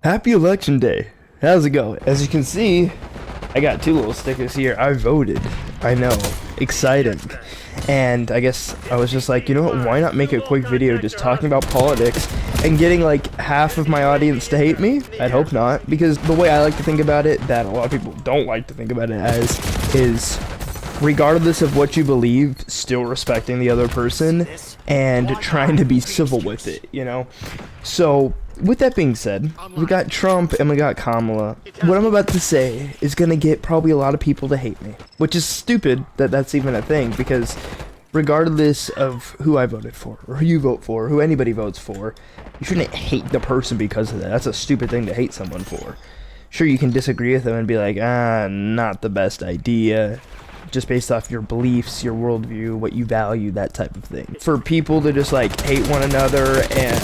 Happy election day. How's it going? As you can see, I got two little stickers here. I voted. I know. Exciting. And I guess I was just like, you know what, why not make a quick video just talking about politics and getting like half of my audience to hate me? I'd hope not, because the way I like to think about it, that a lot of people don't like to think about it as, is regardless of what you believe, still respecting the other person and trying to be civil with it, you know? So, with that being said, we got Trump and we got Kamala. What I'm about to say is gonna get probably a lot of people to hate me, which is stupid that that's even a thing, because regardless of who I voted for, or who you vote for, who anybody votes for, you shouldn't hate the person because of that. That's a stupid thing to hate someone for. Sure, you can disagree with them and be like, not the best idea, just based off your beliefs, your worldview, what you value, that type of thing. For people to just like hate one another and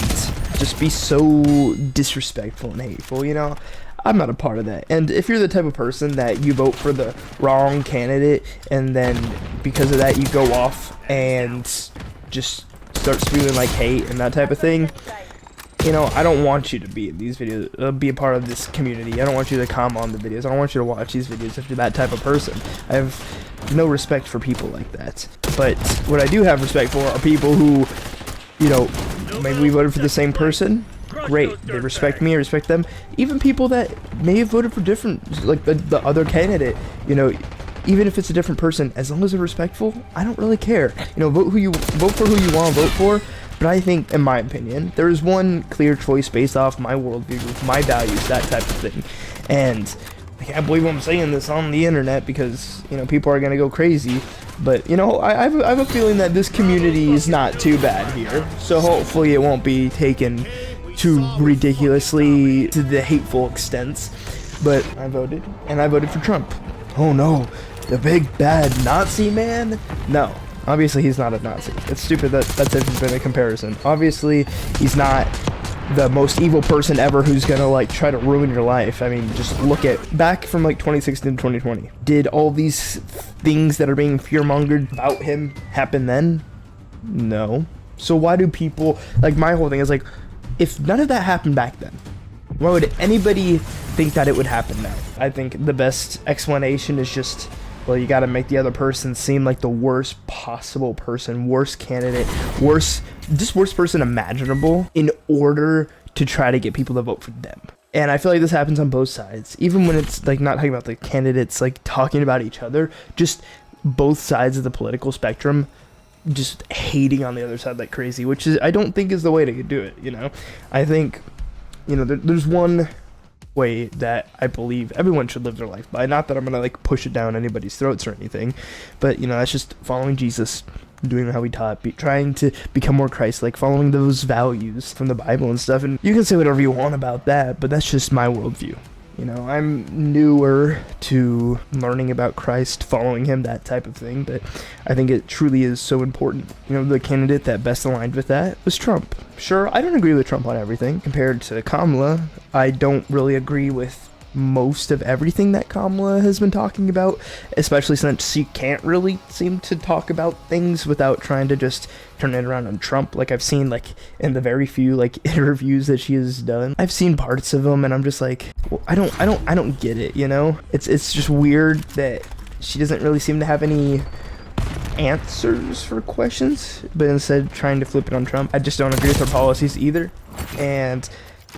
just be so disrespectful and hateful, you know, I'm not a part of that. And if you're the type of person that you vote for the wrong candidate and then because of that you go off and just start spewing like hate and that type of thing, you know, I don't want you to be in these videos, be a part of this community. I don't want you to comment on the videos. I don't want you to watch these videos if you're that type of person. I have no respect for people like that. But what I do have respect for are people who, you know, maybe we voted for the same person. Great, they respect me, I respect them. Even people that may have voted for different, like the other candidate, you know, even if it's a different person, as long as they're respectful, I don't really care. You know, vote for who you want to vote for. But I think, in my opinion, there is one clear choice based off my worldview, my values, that type of thing. And I can't believe I'm saying this on the internet because, you know, people are going to go crazy. But, you know, I have a feeling that this community is not too bad here. So hopefully it won't be taken too ridiculously to the hateful extents. But I voted, and I voted for Trump. Oh no, the big bad Nazi man? No. Obviously, he's not a Nazi. It's stupid that that's even a comparison. Obviously, he's not the most evil person ever who's gonna like try to ruin your life. I mean, just look at back from like 2016 to 2020. Did all these things that are being fear-mongered about him happen then? No. So why do people, like, my whole thing is like, if none of that happened back then, why would anybody think that it would happen now? I think the best explanation is just, well, you gotta make the other person seem like the worst possible person, worst candidate, worst person imaginable in order to try to get people to vote for them. And I feel like this happens on both sides, even when it's like not talking about the candidates, like talking about each other, just both sides of the political spectrum, just hating on the other side like crazy, which is, I don't think is the way to do it, you know? I think, you know, there's one way that I believe everyone should live their life by. Not that I'm gonna like push it down anybody's throats or anything, but you know, that's just following Jesus, doing how he taught, trying to become more Christ-like, following those values from the Bible and stuff. And you can say whatever you want about that, but that's just my worldview. You know, I'm newer to learning about Christ, following him, that type of thing, but I think it truly is so important. You know, the candidate that best aligned with that was Trump. Sure, I don't agree with Trump on everything. Compared to Kamala, I don't really agree with most of everything that Kamala has been talking about, especially since she can't really seem to talk about things without trying to just turn it around on Trump. Like I've seen like in the very few like interviews that she has done, I've seen parts of them and I'm just like, well, I don't get it, you know? It's just weird that she doesn't really seem to have any answers for questions, but instead trying to flip it on Trump. I just don't agree with her policies either. And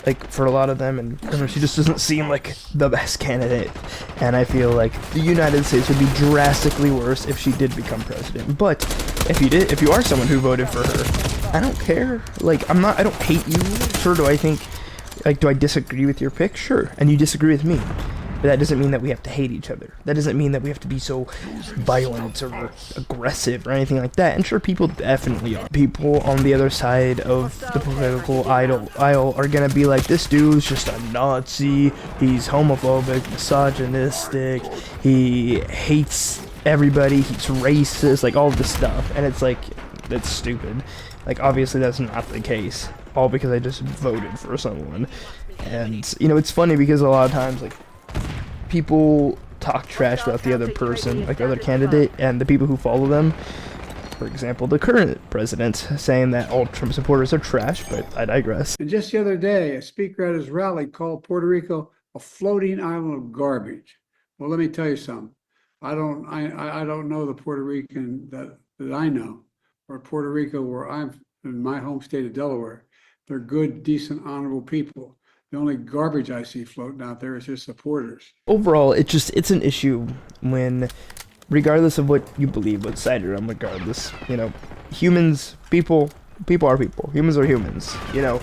like for a lot of them, and I don't know, she just doesn't seem like the best candidate, and I feel like the United States would be drastically worse if she did become president. But if you are someone who voted for her, I don't care. Like I don't hate you. Sure, do I disagree with your pick? Sure, and you disagree with me. But that doesn't mean that we have to hate each other. That doesn't mean that we have to be so violent or aggressive or anything like that. And sure, people definitely are. People on the other side of the political aisle are gonna be like, this dude's just a Nazi, he's homophobic, misogynistic, he hates everybody, he's racist, like all this stuff. And it's like, that's stupid. Like, obviously that's not the case. All because I just voted for someone. And, you know, it's funny because a lot of times, like, people talk trash about the other person, like the other candidate, and the people who follow them for example, the current president, saying that all Trump supporters are trash, but I digress. And just the other day, a speaker at his rally called Puerto Rico a floating island of garbage. Well, let me tell you something. I don't know the Puerto Rican that I know, or Puerto Rico where I'm in my home state of Delaware. They're good, decent, honorable people. The only garbage I see floating out there is his supporters. Overall, it's an issue when, regardless of what you believe, what side you're on, regardless, you know, humans, people are people. Humans are humans, you know.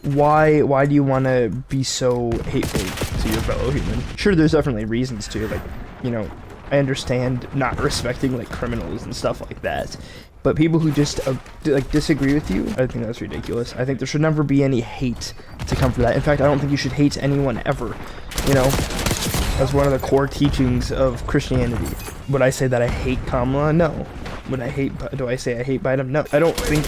Why do you want to be so hateful to your fellow human? Sure, there's definitely reasons to, like, you know, I understand not respecting, like, criminals and stuff like that. But people who just, like, disagree with you, I think that's ridiculous. I think there should never be any hate to come from that. In fact, I don't think you should hate anyone ever, you know? That's one of the core teachings of Christianity. Would I say that I hate Kamala? No. Do I say I hate Biden? No. I don't think,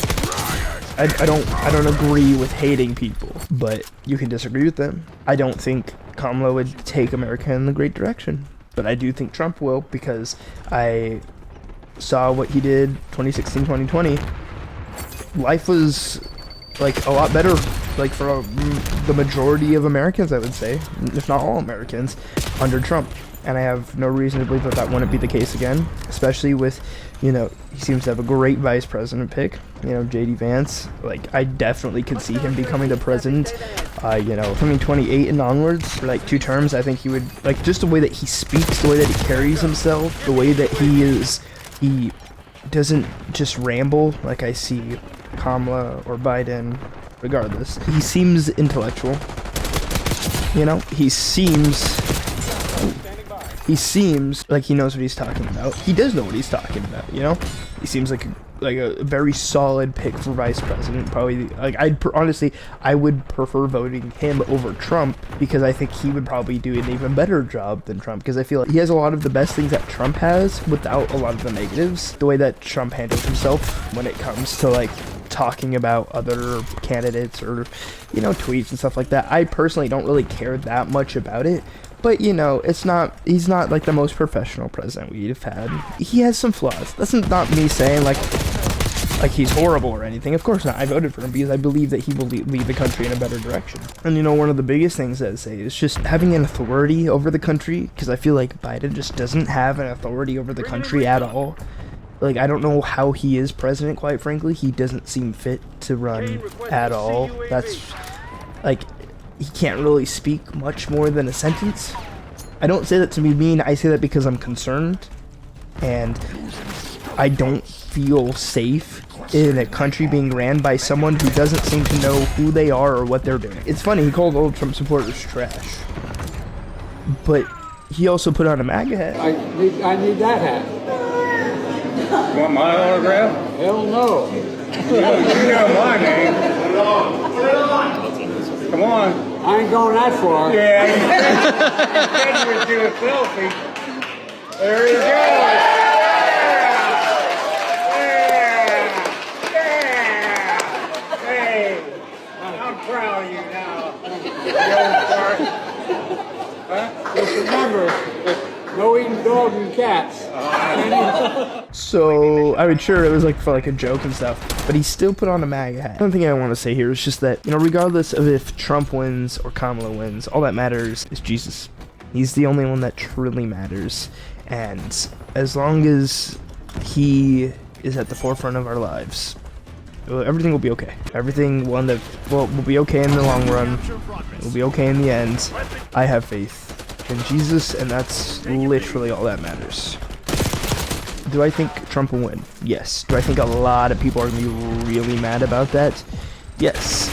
I don't agree with hating people, but you can disagree with them. I don't think Kamala would take America in the great direction, but I do think Trump will, because I saw what he did 2016, 2020. Life was, like, a lot better, like, for the majority of Americans, I would say, if not all Americans, under Trump. And I have no reason to believe that that wouldn't be the case again, especially with, you know, he seems to have a great vice president pick, you know, J.D. Vance. Like, I definitely could see him becoming the president, you know, coming 28 and onwards, for, like, 2 terms. I think he would, like, just the way that he speaks, the way that he carries himself, the way that he doesn't just ramble like I see Kamala or Biden. Regardless, he seems intellectual, you know. He seems like he knows what he's talking about. He does know what he's talking about, you know. He seems like a very solid pick for vice president. Probably, like, honestly, I would prefer voting him over Trump, because I think he would probably do an even better job than Trump, because I feel like he has a lot of the best things that Trump has without a lot of the negatives. The way that Trump handles himself when it comes to, like, talking about other candidates or, you know, tweets and stuff like that, I personally don't really care that much about it. But, you know, he's not like the most professional president we've had. He has some flaws. That's not me saying like he's horrible or anything. Of course not. I voted for him because I believe that he will lead the country in a better direction. And, you know, one of the biggest things I'd say is just having an authority over the country, because I feel like Biden just doesn't have an authority over the country at all. Like, I don't know how he is president, quite frankly. He doesn't seem fit to run at all. That's, like, he can't really speak much more than a sentence. I don't say that to be mean. I say that because I'm concerned, and I don't feel safe in a country being ran by someone who doesn't seem to know who they are or what they're doing. It's funny, he called old Trump supporters trash, but he also put on a MAGA hat. I need that hat. You want my autograph? Hell no. You know my name. Come on. I ain't going that far. Yeah. You said you would do a selfie. There you go. Yeah. Hey, I'm proud of you now. You old fart. Huh? Just remember, no eating dogs and cats. So, I mean, sure, it was like for like a joke and stuff, but he still put on a MAGA hat. One thing I want to say here is just that, you know, regardless of if Trump wins or Kamala wins, all that matters is Jesus. He's the only one that truly matters. And as long as he is at the forefront of our lives, everything will be okay. Everything will be okay in the long run. It will be okay in the end. I have faith in Jesus, and that's literally all that matters. Do I think Trump will win? Yes. Do I think a lot of people are going to be really mad about that? Yes.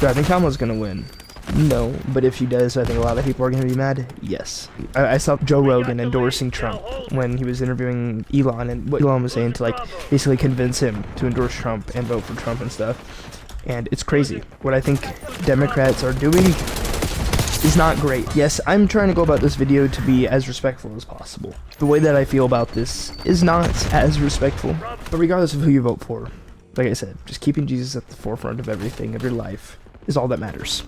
Do I think Kamala's going to win? No. But if she does, I think a lot of people are going to be mad? Yes. I saw Joe Rogan endorsing Trump when he was interviewing Elon, and what Elon was saying to, like, basically convince him to endorse Trump and vote for Trump and stuff. And it's crazy. What I think Democrats are doing is not great. Yes, I'm trying to go about this video to be as respectful as possible. The way that I feel about this is not as respectful. But regardless of who you vote for, like I said, just keeping Jesus at the forefront of everything, of your life, is all that matters.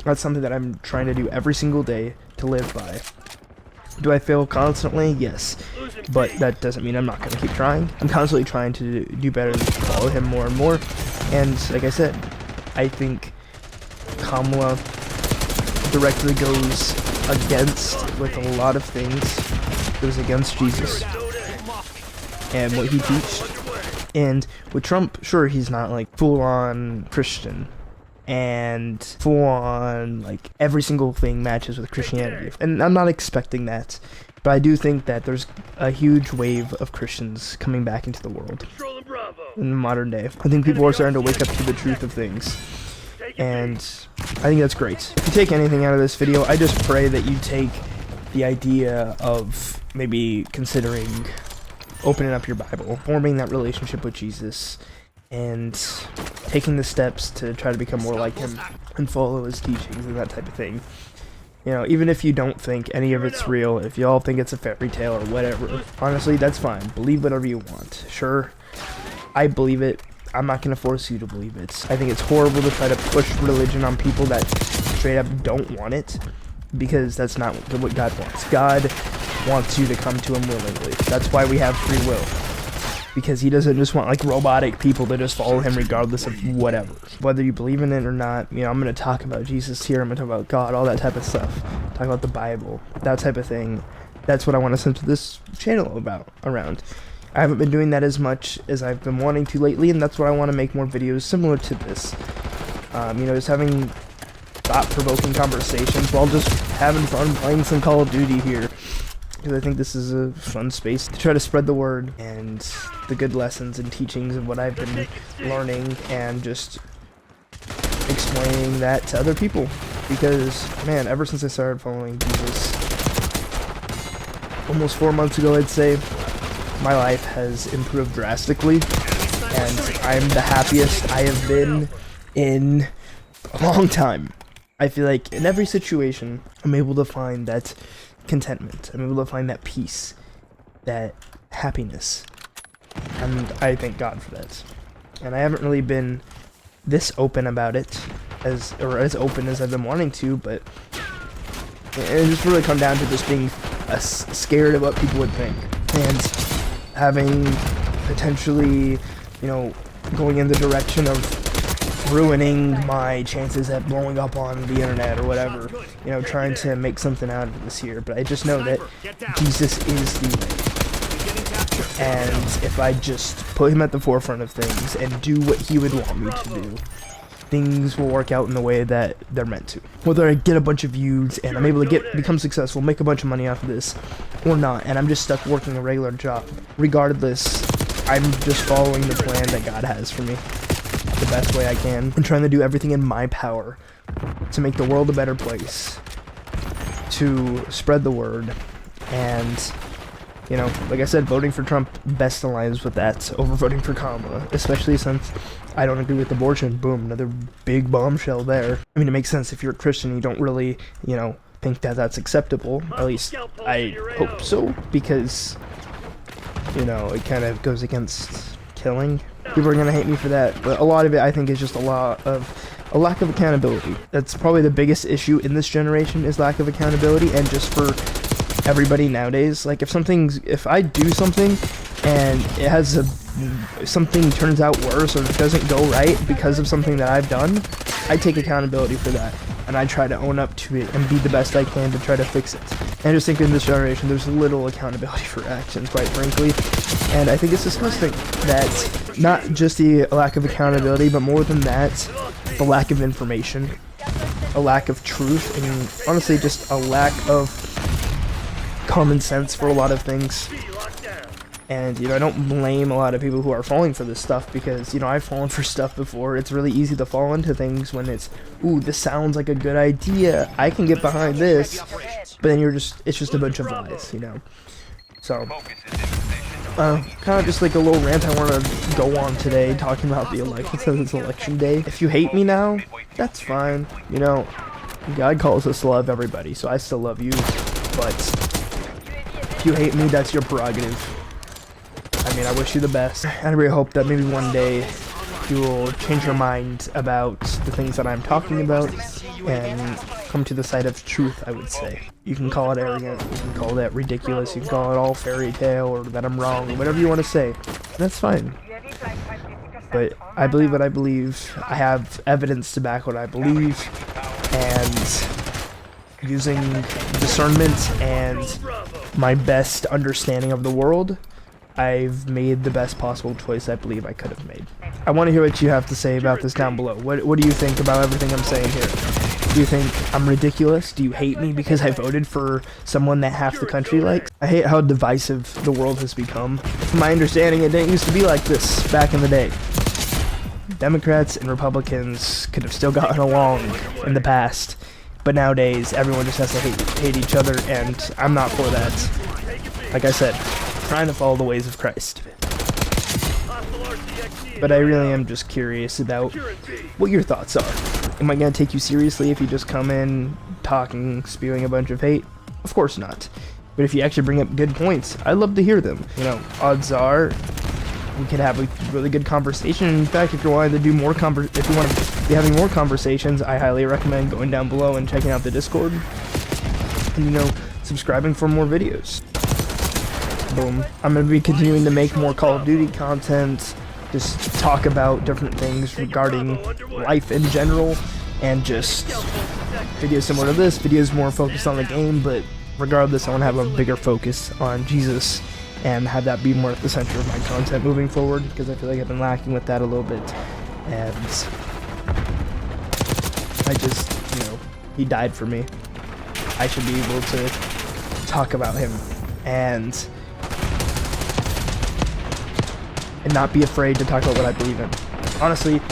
That's something that I'm trying to do every single day to live by. Do I fail constantly? Yes. But that doesn't mean I'm not going to keep trying. I'm constantly trying to do better and follow him more and more. And like I said, I think Kamala directly goes against, with a lot of things, goes against Jesus and what he teaches. And with Trump, sure, he's not like full-on Christian and full-on like every single thing matches with Christianity, and I'm not expecting that, but I do think that there's a huge wave of Christians coming back into the world in the modern day. I think people are starting to wake up to the truth of things, and I think that's great. If you take anything out of this video, I just pray that you take the idea of maybe considering opening up your Bible, forming that relationship with Jesus, and taking the steps to try to become more like him and follow his teachings and that type of thing. You know, even if you don't think any of it's real, if you all think it's a fairy tale or whatever, honestly, that's fine. Believe whatever you want. Sure, I believe it. I'm not going to force you to believe it. I think it's horrible to try to push religion on people that straight up don't want it, because that's not what God wants. God wants you to come to him willingly. That's why we have free will. Because he doesn't just want like robotic people to just follow him regardless of whatever. Whether you believe in it or not, you know, I'm going to talk about Jesus here, I'm going to talk about God, all that type of stuff. Talk about the Bible, that type of thing. That's what I want to center this channel around. I haven't been doing that as much as I've been wanting to lately, and that's why I want to make more videos similar to this. You know, just having thought-provoking conversations while just having fun playing some Call of Duty here. Because I think this is a fun space to try to spread the word and the good lessons and teachings of what I've been learning, and just explaining that to other people. Because, man, ever since I started following Jesus, almost 4 months ago, I'd say, my life has improved drastically, and I'm the happiest I have been in a long time. I feel like in every situation, I'm able to find that contentment. I'm able to find that peace, that happiness, and I thank God for that. And I haven't really been this open about it, as open as I've been wanting to, but it just really come down to just being scared of what people would think, and having potentially, you know, going in the direction of ruining my chances at blowing up on the internet or whatever, you know, trying to make something out of this here. But I just know that Jesus is the way, and if I just put him at the forefront of things and do what he would want me to do, things will work out in the way that they're meant to. Whether I get a bunch of views and I'm able to become successful, make a bunch of money off of this, or not, and I'm just stuck working a regular job, regardless, I'm just following the plan that God has for me the best way I can, and trying to do everything in my power to make the world a better place, to spread the word. And, you know, like I said, voting for Trump best aligns with that over voting for Kamala, especially since I don't agree with abortion. Boom, another big bombshell there. I mean, it makes sense if you're a Christian, you don't really, you know, think that that's acceptable. At least I hope so, because, you know, it kind of goes against killing. People are gonna hate me for that, but a lot of it, I think, is just a lack of accountability. That's probably the biggest issue in this generation, is lack of accountability, and just for everybody nowadays. Like, if I do something and it has something turns out worse or doesn't go right because of something that I've done, I take accountability for that, and I try to own up to it and be the best I can to try to fix it. And I just think in this generation, there's little accountability for actions, quite frankly. And I think it's disgusting that not just the lack of accountability, but more than that, the lack of information, a lack of truth, and honestly just a lack of common sense for a lot of things. And, you know, I don't blame a lot of people who are falling for this stuff, because, you know, I've fallen for stuff before. It's really easy to fall into things when it's, ooh, this sounds like a good idea, I can get behind this, but then it's just a bunch of lies, you know. So, kind of just like a little rant I want to go on today, talking about the election, since it's election day. If you hate me now, that's fine. You know, God calls us to love everybody, so I still love you, but if you hate me, that's your prerogative. I mean, I wish you the best. I really hope that maybe one day you will change your mind about the things that I'm talking about and come to the side of truth, I would say. You can call it arrogant, you can call that ridiculous, you can call it all fairy tale, or that I'm wrong, whatever you want to say. That's fine. But I believe what I believe. I have evidence to back what I believe, and using discernment and my best understanding of the world, I've made the best possible choice I believe I could have made. I want to hear what you have to say about this down below. What do you think about everything I'm saying here? Do you think I'm ridiculous? Do you hate me because I voted for someone that half the country likes? I hate how divisive the world has become. From my understanding, it didn't used to be like this back in the day. Democrats and Republicans could have still gotten along in the past, but nowadays everyone just has to hate each other, and I'm not for that. Like I said, trying to follow the ways of Christ. But I really am just curious about what your thoughts are. Am I going to take you seriously if you just come in talking, spewing a bunch of hate? Of course not. But if you actually bring up good points, I'd love to hear them. You know, odds are we could have a really good conversation. In fact, if you're wanting to do more if you want to be having more conversations, I highly recommend going down below and checking out the Discord. And, you know, subscribing for more videos. Boom. I'm going to be continuing to make more Call of Duty content, just talk about different things regarding life in general, and just videos similar to this, videos more focused on the game, but regardless, I want to have a bigger focus on Jesus and have that be more at the center of my content moving forward, because I feel like I've been lacking with that a little bit, and I just, you know, he died for me. I should be able to talk about him and not be afraid to talk about what I believe in. Honestly,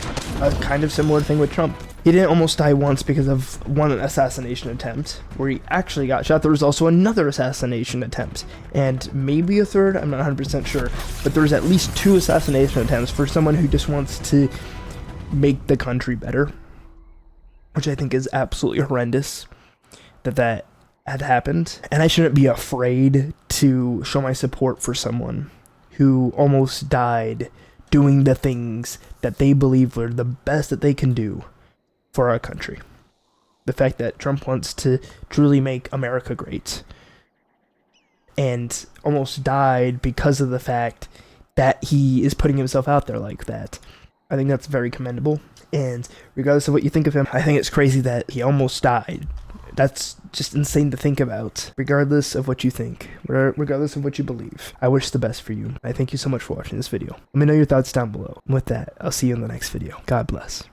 a kind of similar thing with Trump. He didn't almost die once because of one assassination attempt where he actually got shot. There was also another assassination attempt, and maybe a third, I'm not 100% sure, but there was at least 2 assassination attempts for someone who just wants to make the country better, which I think is absolutely horrendous that had happened. And I shouldn't be afraid to show my support for someone who almost died doing the things that they believe were the best that they can do for our country. The fact that Trump wants to truly make America great and almost died because of the fact that he is putting himself out there like that. I think that's very commendable. And regardless of what you think of him, I think it's crazy that he almost died. That's just insane to think about, regardless of what you think, regardless of what you believe. I wish the best for you. I thank you so much for watching this video. Let me know your thoughts down below. And with that, I'll see you in the next video. God bless.